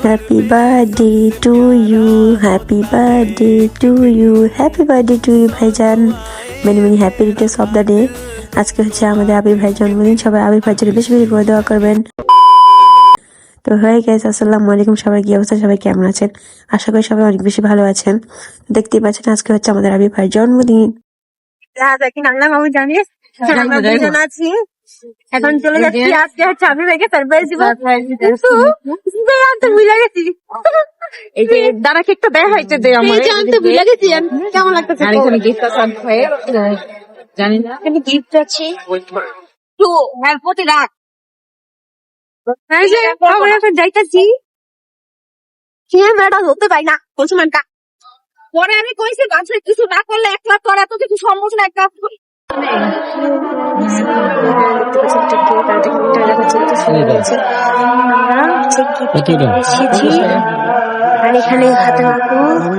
Happy birthday to you, happy birthday to you, happy birthday to you ভাইজান। Many many happy returns of the day. আজকে হচ্ছে আমাদের আবির ভাইয়ের জন্মদিন। সবাই আবির ভাইয়ের জন্য বেশি বেশি করে দোয়া করবেন। তো হয়ে গেছে, আসসালামু আলাইকুম। সবাই কি অবস্থা? সবাই কেমন আছেন? আশা করি সবাই অনেক বেশি ভালো আছেন। দেখতেই পাচ্ছেন আজকে হচ্ছে আমাদের আবির ভাইয়ের জন্মদিন। জানিস আছি এখন চলে যাচ্ছি। আজকে হচ্ছে আমি ভাইকে সারপ্রাইজ দিব, কিন্তু ভুলে গেছি। এই যে দাঁড়া কেকটা দেয় হইতে দে আমার, আমি তো ভুলে গেছি। কেমন লাগতেছে? আর এখানে গিফট আছে জানি না, এখানে গিফট আছে তো হেল্পতে রাখ। এই যে আমরা এখন যাইতাছি। ক্যামেরাটা ধরতে পাই না কোসমানটা। পরে আমি কইছি বাচ্চা কিছু না করলে 1 লাখ করা তো কিছু সম্ভব না। 1 লাখ আর এখানে হাতে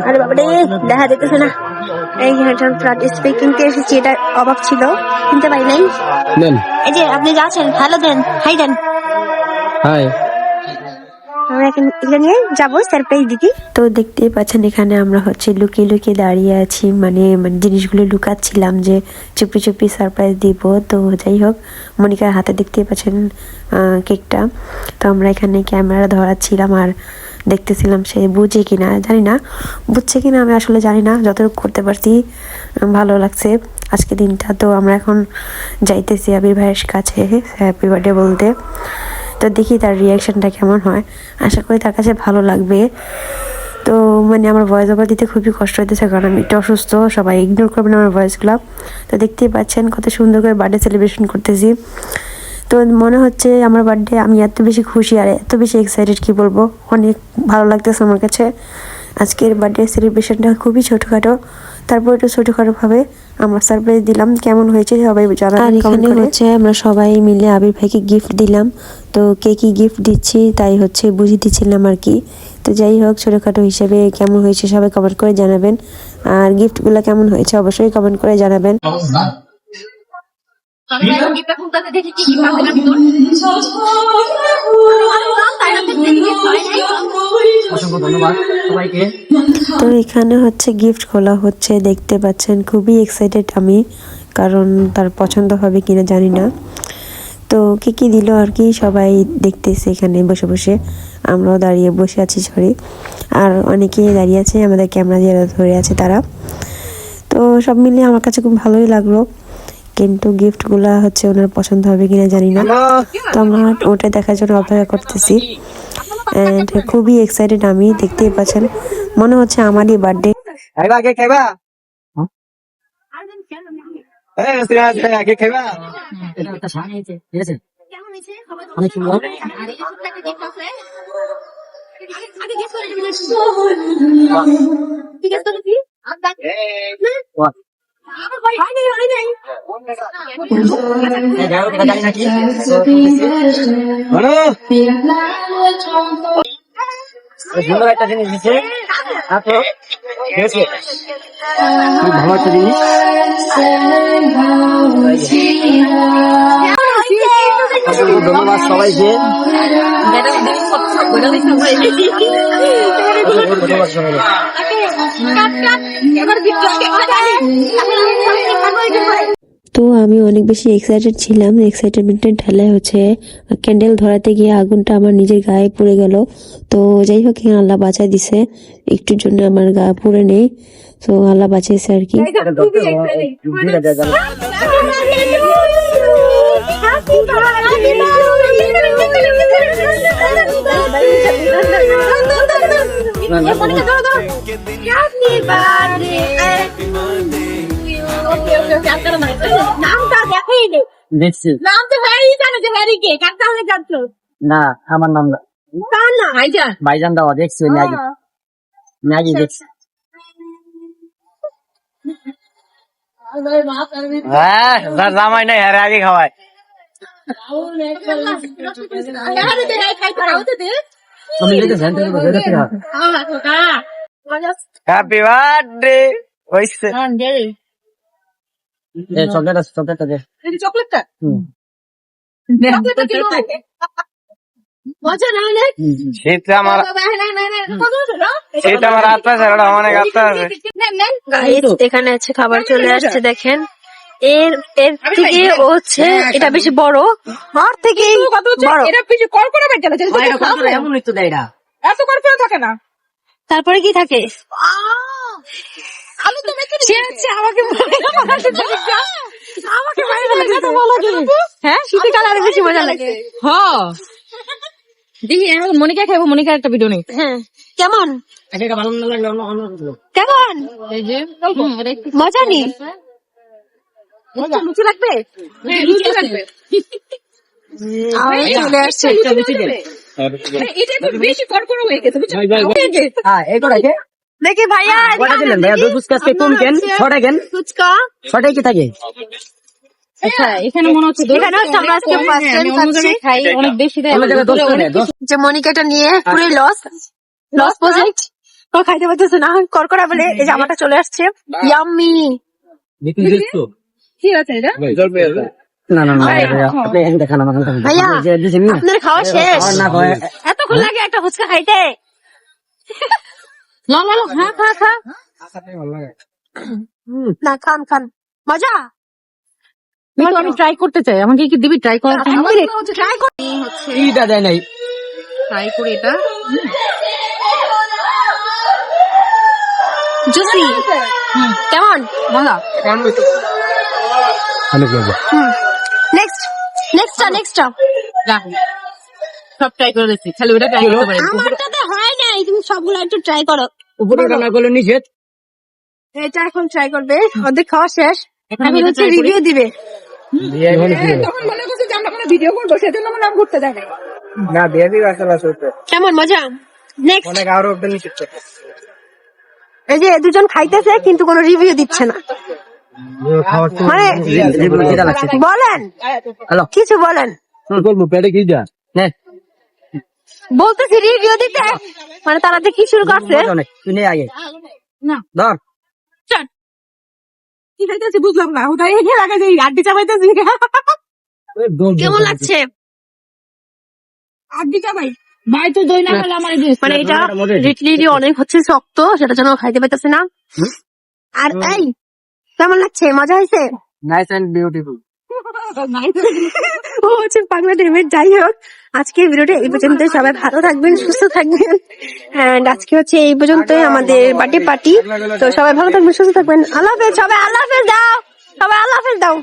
আরে বাবারে দেখা যেতেছে না। এই যে কিনতে এসেছি, এটা অবাক ছিল, কিনতে পাই নাই। এই যে আপনি যাচ্ছেন, হ্যালো দেন, হাই দেন। হাই। আমরা এখানে নিয়ে যাবো সারপ্রাইজ দিতে। তো দেখতেই পাচ্ছেন এখানে আমরা হচ্ছে লুকিয়ে লুকিয়ে দাঁড়িয়ে আছি, মানে জিনিসগুলো লুকাচ্ছিলাম যে চুপি চুপি সারপ্রাইজ দিব। তো যাই হোক, মনিকার হাতে দেখতেই পাচ্ছেন কেকটা। তো আমরা এখানে ক্যামেরা ধরাচ্ছিলাম আর দেখতেছিলাম সে বুঝে কিনা, জানি না বুঝছে কিনা, আমি আসলে জানি না। যতটুকু করতে পারছি ভালো লাগছে আজকে দিনটা। তো আমরা এখন যাইতেছি আবির ভাইয়ের কাছে হ্যাপি বার্থডে বলতে। তো দেখি তার রিয়াকশনটা কেমন হয়, আশা করি তার কাছে ভালো লাগবে। তো মানে আমার ভয়েস ওভার দিতে খুবই কষ্ট হইতেছে, কারণ আমি একটু অসুস্থ, সবাই ইগনোর করবেন আমার ভয়েসগুলো। তো দেখতেই পাচ্ছেন কত সুন্দর করে বার্থডে সেলিব্রেশন করতেছি। তো মনে হচ্ছে আমার বার্থডে, আমি এত বেশি খুশি আর এত বেশি এক্সাইটেড, কি বলবো, অনেক ভালো লাগতেছে আমার কাছে। আজকের বার্থডে সেলিব্রেশনটা খুবই ছোটখাটো, তারপর একটু ছোটখাটো ভাবে আমরা সারপ্রাইজ দিলাম। কেমন হয়েছে সবাই জানাবেন। আর এখানে হচ্ছে আমরা সবাই মিলে আবির ভাইকে গিফট দিলাম। তো কে কি গিফট দিচ্ছি তাই হচ্ছে বুঝিয়ে দিচ্ছিলাম আর কি। তো যাই হোক, ছোটখাটো হিসেবে কেমন হয়েছে সবাই কমেন্ট করে জানাবেন, আর গিফটগুলো কেমন হয়েছে অবশ্যই কমেন্ট করে জানাবেন। তো এখানে হচ্ছে গিফট খোলা হচ্ছে, দেখতে পাচ্ছেন খুবই এক্সাইটেড আমি, কারণ তার পছন্দ হবে কিনা জানি না। তো কি কি দিল আর কি সবাই দেখতেছে এখানে বসে বসে, আমরাও দাঁড়িয়ে বসে আছি সরি, আর অনেকেই দাঁড়িয়ে আছে, আমাদের ক্যামেরা যারা ধরে আছে তারা। তো সব মিলিয়ে আমার কাছে খুব ভালোই লাগলো, কিন্তু গিফটগুলা হচ্ছে ওনার পছন্দ হবে কিনা জানি না। তো আমরা ওটা দেখার জন্য অপেক্ষা করতেছি। এন্ড খুবই এক্সাইটেড আমি, দেখতেই পাচ্ছেন মনে হচ্ছে আমারই বার্থডে। সুন্দর একটা জিনিস দিচ্ছে, ভালো একটা জিনিস। ধন্যবাদ সবাইকে, ধন্যবাদ সবাইকে। তো আমি অনেক বেশি এক্সাইটেড ছিলাম, এক্সাইটমেন্টের ঠেলায় হচ্ছে ক্যান্ডেল ধরাতে গিয়ে আগুনটা আমার নিজের গায়ে পড়ে গেল। তো যাই হোক, আল্লাহ বাঁচাই দিছে, একটুর জন্য আমার গা পুড়ে নেই। তো আল্লাহ বাঁচাইছে আর কি। না আমার নাম ভাইজান দেওয়া দেখছি, ম্যাগি ম্যাগি দেখছি। হ্যাঁ জামাই নাই, হ্যাঁ আগে খাওয়ায়। হ্যাপি বার্থডে হইছে। চকলেট আছে, চকলেটটা দে। চকলেটটা মজা না অনেক শীতে আমার আত্মা ছাড়া অনেক আত্মা আছে। গাইস এখানে আছে খাবার চলে আসছে দেখেন। এর এর থেকে ও হচ্ছে এটা বেশি বড়, আর থেকে বড়। এটা পিছু কল করে বের গেল এমনই তো দেয় এরা। এত কল করে থাকে না। তারপরে কি থাকে? আমি তো মেতে দিয়েছি আমাকে আমাকে মাইরে ফেলেছে তো বলো কি? হ্যাঁ শীতকালে আরো বেশি মজা লাগে। হ্যাঁ দেখি আমি মনিকা খাইবো, মনিকার একটা ভিডিও নেই। হ্যাঁ কেমন এটা ভালো না লাগলে অন্য কিছু। কেমন এই যে মজা নি? লুচি লাগবে, লুচি লাগবে। চলে আসছে। এটা একটু বেশি কড়কড় হয়ে গেছে বুঝছো? হ্যাঁ এই করে কে দেখি ভাইয়া কটা দিলেন ভাইয়া? দুই ফুচকা আজকে কম কেন? ছটা কেন? ফুচকা ছটাই কি থাকে? আচ্ছা এখানে মনে হচ্ছে এখানে হচ্ছে আমরা আজকে ফার্স্ট টাইম খাচ্ছি। খাই অনেক বেশি দেয়। অন্য জায়গায় 10 টাকা 10 যে মনিকাটা নিয়ে পুরো লস প্রজেক্ট ও খাইতে পারতেছে না করকরা বলে এই জামাটা চলে আসছে। ইয়াম্মি বিক্রি দিছো? কি আছে এটা? না না না ভাইয়া আপনি এখানে দেখান আমাকে ভাইয়া যে দিছেন না আপনার খাওয়া শেষ? আর না হয় এতক্ষণ লাগে একটা ফুচকা খাইতে? ল ল ল খা খা খা। না খান খান মজা। আমি ট্রাই করতে চাই, আমাকে কি দিবি ট্রাই করার টাইম? ট্রাই কর। এইটা দেয় নাই। ট্রাই করি এটা। জুসি কেমন? মজা। নেক্সটটা রাখ। সব ট্রাই করে দেখছি, খালি ওটা ট্রাই করতে পারি। আমারটাতে হয় নাই, তুমি সবগুলো একটু ট্রাই করো। উপরে না করলে নিষেধ। এটা এখন ট্রাই করবে, ওদের খাওয়া শেষ। এখন এখন এটা হচ্ছে try করি। রিভিউ দিবে। তখন মনে করছে যে আমরা কোনো ভিডিও করবো, সেজন্য আমরা ঘুরতে যাই। না দিয়ে দিবে আসলে আসলে কেমন মজা? নেক্সট অনেক আরো নিষেধ করতে। এই যে দুজন খাইতেছে কিন্তু কোনো রিভিউ দিচ্ছে না, মানে যেটা লাগছে বলেন হ্যালো কিছু বলেন। বলবো পেটে কি যা হ্যাঁ বলতেছি রিভিউ দিতে, মানে তারা যে কি শুরু করছে। অনেক তুই নে আগে না ধর কি খাইতেছি বুঝলাম না, ওটাই এনে রাখা যায় আড্ডি চাপাইতেছি। কেমন লাগছে? আড্ডি চাপাই ভাই তো দই না খেলে আমার এই মানে এটা লিটলি অনেক হচ্ছে শক্ত, সেটা জন্য খাইতে পাইতেছে না। আর এই কেমন লাগছে? মজা হয়েছে? নাইস এন্ড বিউটিফুল ও হচ্ছে পাগলা ডেমের। যাই হোক আজকে ভিডিওটা এই পর্যন্ত, সবাই ভালো থাকবেন, সুস্থ থাকবেন। এন্ড আজকে হচ্ছে এই পর্যন্তই আমাদের বার্থডে পার্টি। তো সবাই ভালো থাকবেন, সুস্থ থাকবেন। আল্লাহ হাফেজ। সবাই আল্লাহ হাফেজ দাও, সবাই আল্লাহ হাফেজ দাও।